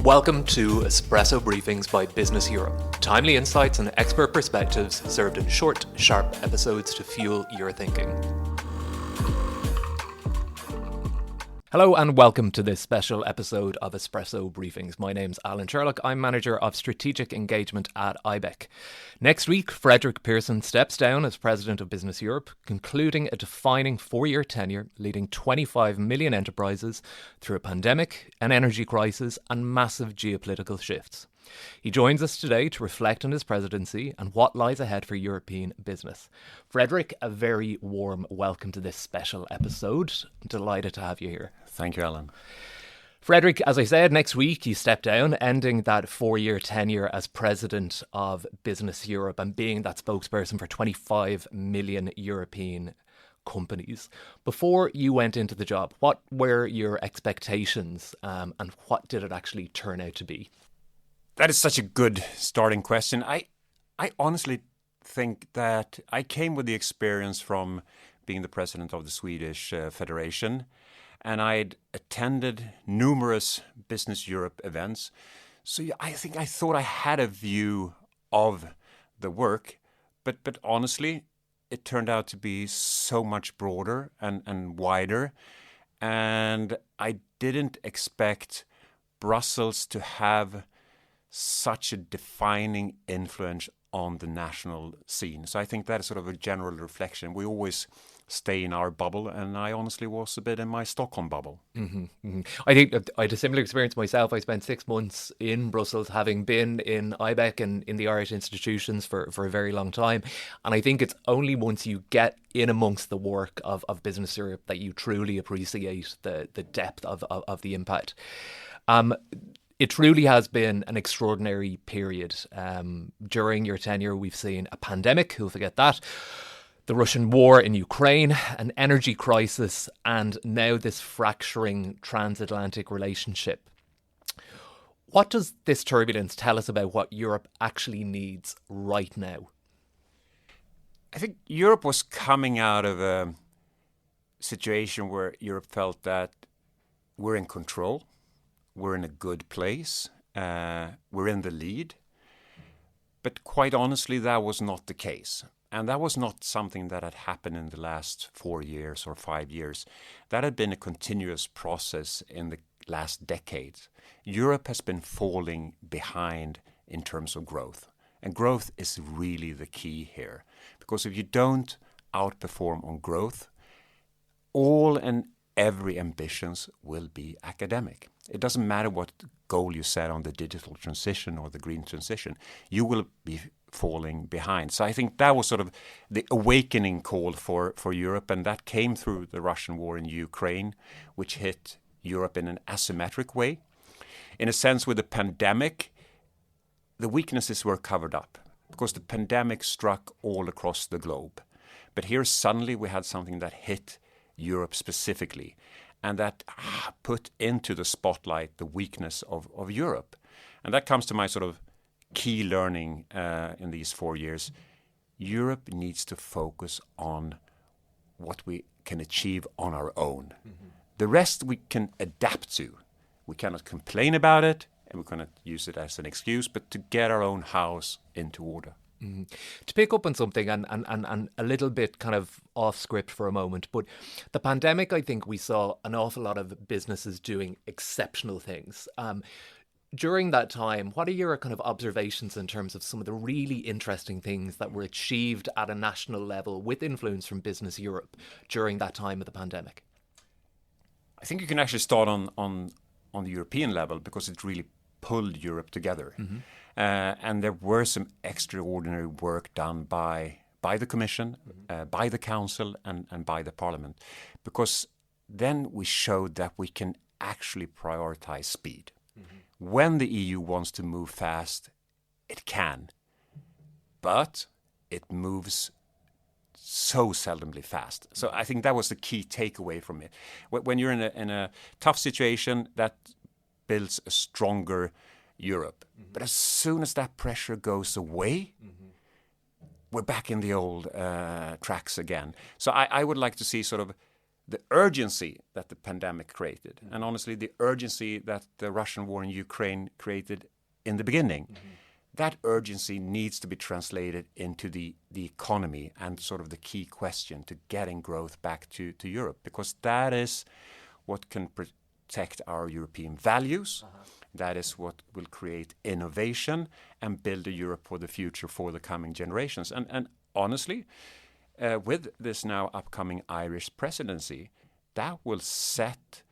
Welcome to Espresso Briefings by Business Europe. Timely insights and expert perspectives served in short, sharp episodes to fuel your thinking. Hello and welcome to this special episode of Espresso Briefings. My name's Alan Sherlock. I'm Manager of Strategic Engagement at Ibec. Next week, Fredrik Persson steps down as President of Business Europe, concluding a defining 4-year tenure, leading 25 million enterprises through a pandemic, an energy crisis and massive geopolitical shifts. He joins us today to reflect on his presidency and what lies ahead for European business. Fredrik, a very warm welcome to this special episode. Delighted to have you here. Thank you, Alan. Fredrik, as I said, next week you step down, ending that 4-year tenure as President of Business Europe and being that spokesperson for 25 million European companies. Before you went into the job, what were your expectations and what did it actually turn out to be? That is such a good starting question. I honestly think that I came with the experience from being the president of the Swedish Federation, and I'd attended numerous Business Europe events. So I thought I had a view of the work, but honestly, it turned out to be so much broader and wider, and I didn't expect Brussels to have such a defining influence on the national scene. So I think that is sort of a general reflection. We always stay in our bubble, and I honestly was a bit in my Stockholm bubble. I think I had a similar experience myself. I spent 6 months in Brussels, having been in Ibec and in the Irish institutions for a very long time. And I think it's only once you get in amongst the work of Business Europe that you truly appreciate the depth of the impact. It truly has been an extraordinary period. During your tenure, we've seen a pandemic, who'll forget that, the Russian war in Ukraine, an energy crisis, and now this fracturing transatlantic relationship. What does this turbulence tell us about what Europe actually needs right now? I think Europe was coming out of a situation where Europe felt that we're in control. We're in a good place. We're in the lead. But quite honestly, that was not the case. And that was not something that had happened in the last 4 years or 5 years. That had been a continuous process in the last decades. Europe has been falling behind in terms of growth. And growth is really the key here. Because if you don't outperform on growth, all and every ambitions will be academic. It doesn't matter what goal you set on the digital transition or the green transition, you will be falling behind. So I think that was sort of the awakening call for Europe, and that came through the Russian war in Ukraine, which hit Europe in an asymmetric way. In a sense, with the pandemic, the weaknesses were covered up because the pandemic struck all across the globe. But here suddenly we had something that hit Europe specifically, and that put into the spotlight the weakness of Europe. And that comes to my sort of key learning in these 4 years. Europe needs to focus on what we can achieve on our own. The rest we can adapt to. We cannot complain about it, and we cannot use it as an excuse, but to get our own house into order. To pick up on something and a little bit kind of off script for a moment, but the pandemic, I think we saw an awful lot of businesses doing exceptional things. During that time, what are your kind of observations in terms of some of the really interesting things that were achieved at a national level with influence from Business Europe during that time of the pandemic? I think you can actually start on the European level because it really pulled Europe together. And there were some extraordinary work done by the Commission, by the Council and by the Parliament, because then we showed that we can actually prioritize speed. When the EU wants to move fast, it can, but it moves so seldomly fast. So I think that was the key takeaway from it. When you're in a tough situation, that builds a stronger Europe. But as soon as that pressure goes away, we're back in the old tracks again. So I would like to see sort of the urgency that the pandemic created, and honestly, the urgency that the Russian war in Ukraine created in the beginning, that urgency needs to be translated into the economy and sort of the key question to getting growth back to Europe, because that is what can protect our European values. That is what will create innovation and build a Europe for the future for the coming generations. And honestly, with this now upcoming Irish presidency, that will set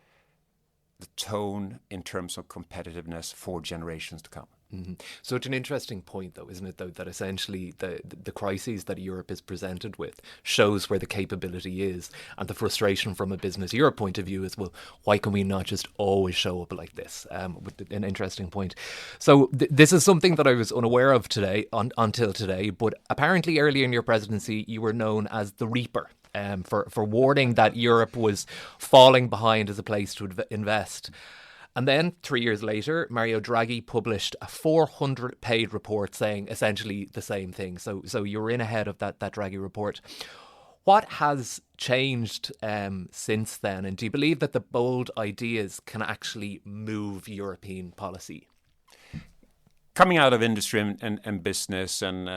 the tone in terms of competitiveness for generations to come. Mm-hmm. So it's an interesting point, though, isn't it, though, that essentially the crises that Europe is presented with shows where the capability is, and the frustration from a Business Europe point of view is, well, why can we not just always show up like this? An interesting point. So this is something that I was unaware of today, until today, but apparently early in your presidency you were known as the Reaper. For warning that Europe was falling behind as a place to invest. And then 3 years later, Mario Draghi published a 400-page report saying essentially the same thing. So you're in ahead of that Draghi report. What has changed since then? And do you believe that the bold ideas can actually move European policy? Coming out of industry and business, and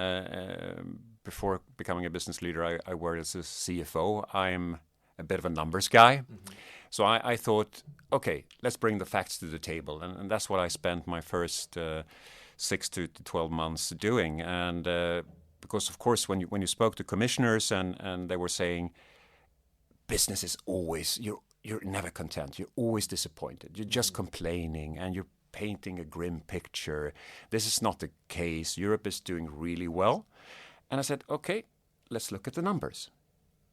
before becoming a business leader, I worked as a CFO. I'm a bit of a numbers guy. Mm-hmm. So I thought, okay, let's bring the facts to the table. And that's what I spent my first 6 to 12 months doing. And because, of course, when you spoke to commissioners and they were saying, business is always, you're never content. You're always disappointed. You're just complaining and you're painting a grim picture. This is not the case. Europe is doing really well. And I said, okay, let's look at the numbers.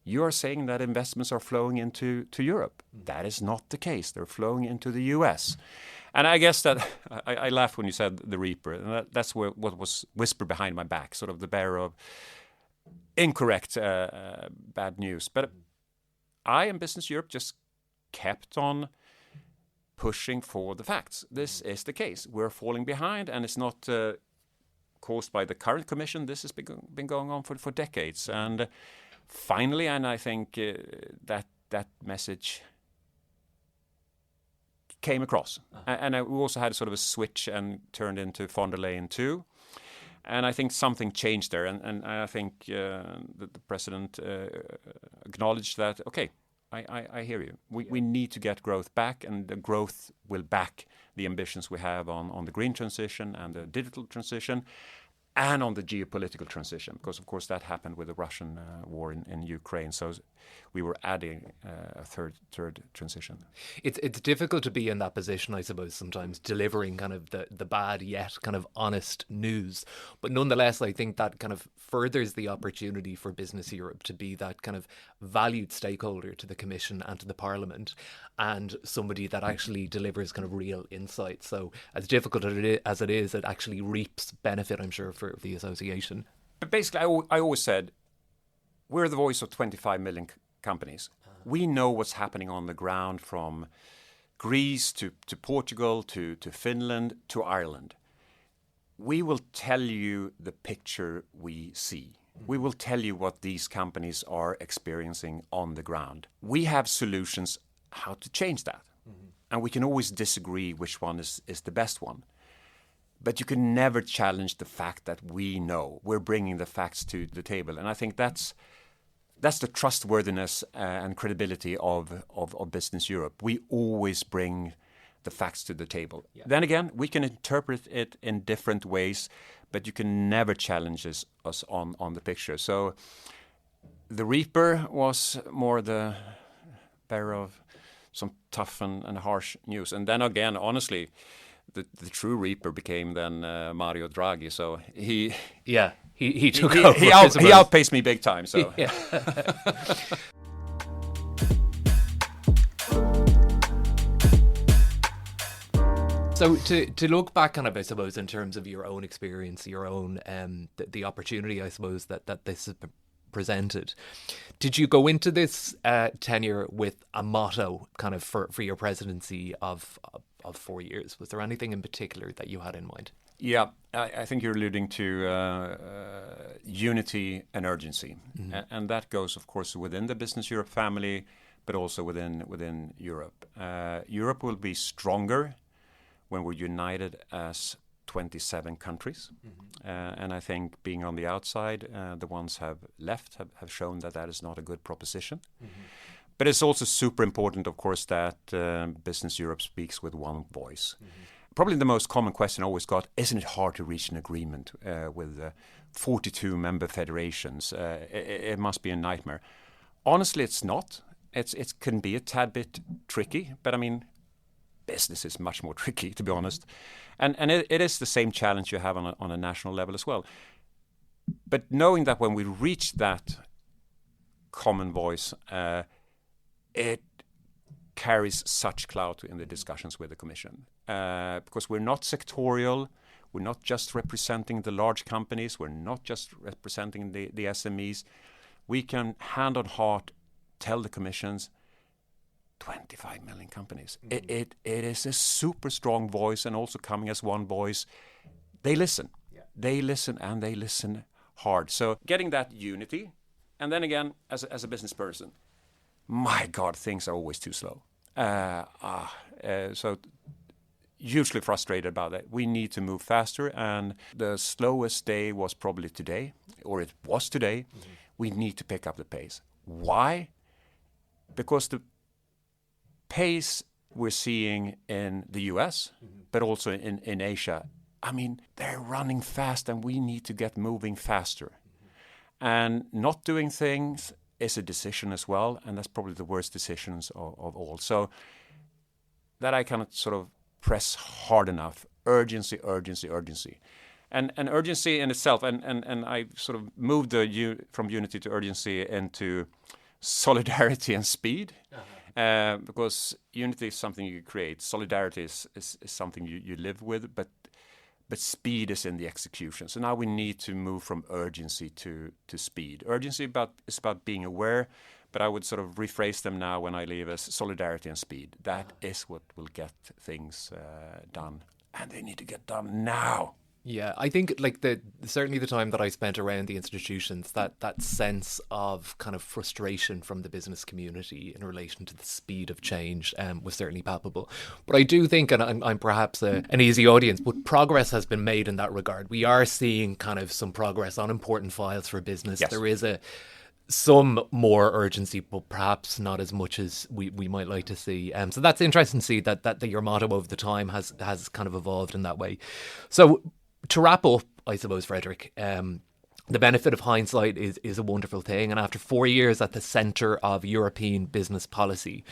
You are saying that investments are flowing into Europe. That is not the case. They're flowing into the US. And I guess that I laughed when you said the Reaper. And that's what was whispered behind my back, sort of the bearer of incorrect bad news. But I and Business Europe just kept on pushing for the facts. This is the case. We're falling behind, and it's not caused by the current commission. This has been going on for decades. And finally, and I think that message came across. And we also had sort of a switch and turned into von der Leyen too. And I think something changed there. And I think the president acknowledged that, okay, I hear you. We need to get growth back, and the growth will back the ambitions we have on the green transition and the digital transition, and on the geopolitical transition, because of course that happened with the Russian war in Ukraine. So we were adding a third transition. It's difficult to be in that position, I suppose, sometimes delivering kind of the bad yet kind of honest news. But nonetheless, I think that kind of furthers the opportunity for Business Europe to be that kind of valued stakeholder to the Commission and to the Parliament, and somebody that actually delivers kind of real insight. So as difficult as it is, it actually reaps benefit, I'm sure, for the association. But basically, I always said, we're the voice of 25 million companies. We know what's happening on the ground, from Greece to Portugal to Finland to Ireland. We will tell you the picture we see. We will tell you what these companies are experiencing on the ground. We have solutions how to change that. Mm-hmm. And we can always disagree which one is the best one. But you can never challenge the fact that we know. We're bringing the facts to the table. And I think that's the trustworthiness and credibility of Business Europe. We always bring the facts to the table. Yeah. Then again, we can interpret it in different ways, but you can never challenge us on the picture. So the Reaper was more the bearer of some tough and harsh news. And then again, honestly, the true Reaper became then Mario Draghi. So he took over. He outpaced me big time. So. Yeah. So to look back kind of, I suppose, in terms of your own experience, your own the opportunity, I suppose, that this has presented, did you go into this tenure with a motto kind of for your presidency of 4 years? Was there anything in particular that you had in mind? Yeah, I think you're alluding to unity and urgency. Mm-hmm. And that goes, of course, within the Business Europe family, but also within Europe. Europe will be stronger when we're united as 27 countries. And I think being on the outside, the ones have left have shown that is not a good proposition. But it's also super important, of course, that Business Europe speaks with one voice. Probably the most common question I always got, isn't it hard to reach an agreement with 42 member federations? It must be a nightmare. Honestly, it's not. It can be a tad bit tricky, but I mean, business is much more tricky, to be honest. And it is the same challenge you have on a national level as well. But knowing that when we reach that common voice, it carries such clout in the discussions with the Commission. Because we're not sectorial, we're not just representing the large companies, we're not just representing the SMEs. We can, hand on heart, tell the Commissions, 25 million companies. It is a super strong voice, and also coming as one voice. They listen. Yeah. They listen, and they listen hard. So getting that unity, and then again, as a business person, my God, things are always too slow. So hugely frustrated about that. We need to move faster, and the slowest day was probably today, or it was today. We need to pick up the pace. Why? Because the pace we're seeing in the US, but also in Asia, I mean, they're running fast, and we need to get moving faster. And not doing things is a decision as well, and that's probably the worst decisions of all. So that I cannot sort of press hard enough. Urgency, urgency, urgency. And urgency in itself, and I sort of moved from unity to urgency into solidarity and speed. Because unity is something you create. Solidarity is something you live with, but speed is in the execution. So now we need to move from urgency to speed. Urgency is about being aware, but I would sort of rephrase them now when I leave as solidarity and speed. That is what will get things done. And they need to get done now. Yeah, I think like certainly the time that I spent around the institutions, that sense of kind of frustration from the business community in relation to the speed of change was certainly palpable. But I do think, and I'm perhaps an easy audience, but progress has been made in that regard. We are seeing kind of some progress on important files for business. Yes. There is some more urgency, but perhaps not as much as we might like to see. So that's interesting to see that your motto over the time has kind of evolved in that way. So to wrap up, I suppose, Fredrik, the benefit of hindsight is a wonderful thing. And after 4 years at the centre of European business policy,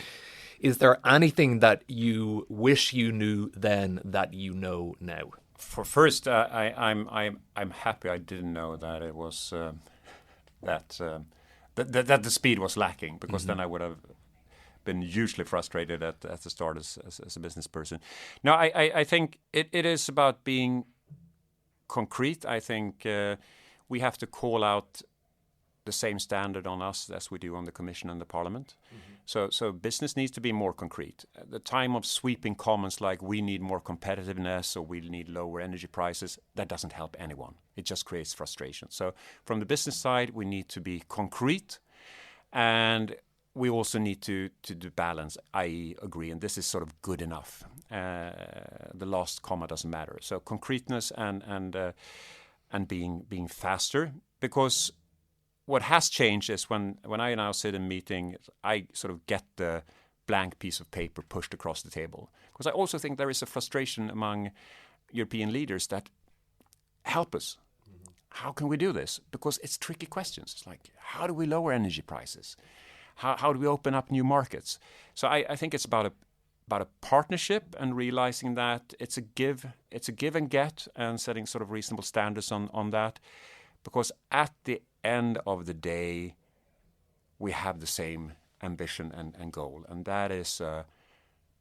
is there anything that you wish you knew then that you know now? First, I'm happy I didn't know that it was that the speed was lacking, because then I would have been hugely frustrated at the start as a business person. No, I think it is about being concrete. I think we have to call out the same standard on us as we do on the Commission and the Parliament. So business needs to be more concrete. At the time of sweeping comments like we need more competitiveness or we need lower energy prices, that doesn't help anyone. It just creates frustration. So from the business side, we need to be concrete, and we also need to do balance, i.e. agree, and this is sort of good enough. The last comma doesn't matter. So concreteness and being faster, because what has changed is when I now sit in meeting, I sort of get the blank piece of paper pushed across the table. Because I also think there is a frustration among European leaders that help us. How can we do this? Because it's tricky questions. It's like, how do we lower energy prices? How do we open up new markets? So I think it's about a partnership, and realizing that it's a give and get, and setting sort of reasonable standards on that. Because at the end of the day, we have the same ambition and goal, and that is a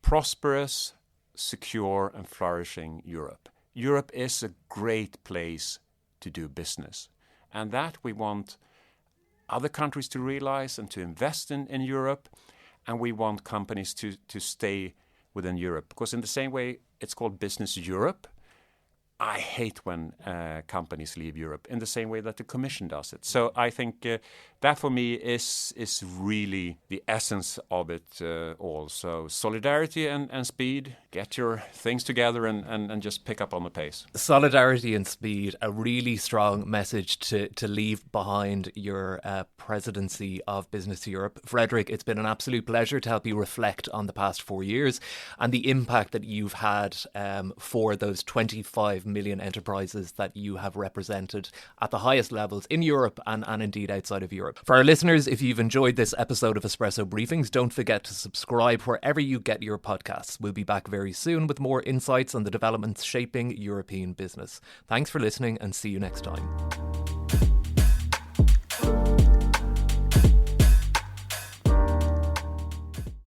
prosperous, secure, and flourishing Europe. Europe is a great place to do business, and that we want other countries to realize and to invest in Europe, and we want companies to stay within Europe. Because in the same way it's called Business Europe, I hate when companies leave Europe in the same way that the Commission does it. So I think that for me is really the essence of it all. So solidarity and speed, get your things together and just pick up on the pace. Solidarity and speed, a really strong message to leave behind your presidency of Business Europe. Fredrik, it's been an absolute pleasure to help you reflect on the past 4 years and the impact that you've had for those 25 million enterprises that you have represented at the highest levels in Europe and indeed outside of Europe. For our listeners, if you've enjoyed this episode of Espresso Briefings, don't forget to subscribe wherever you get your podcasts. We'll be back very soon with more insights on the developments shaping European business. Thanks for listening and see you next time.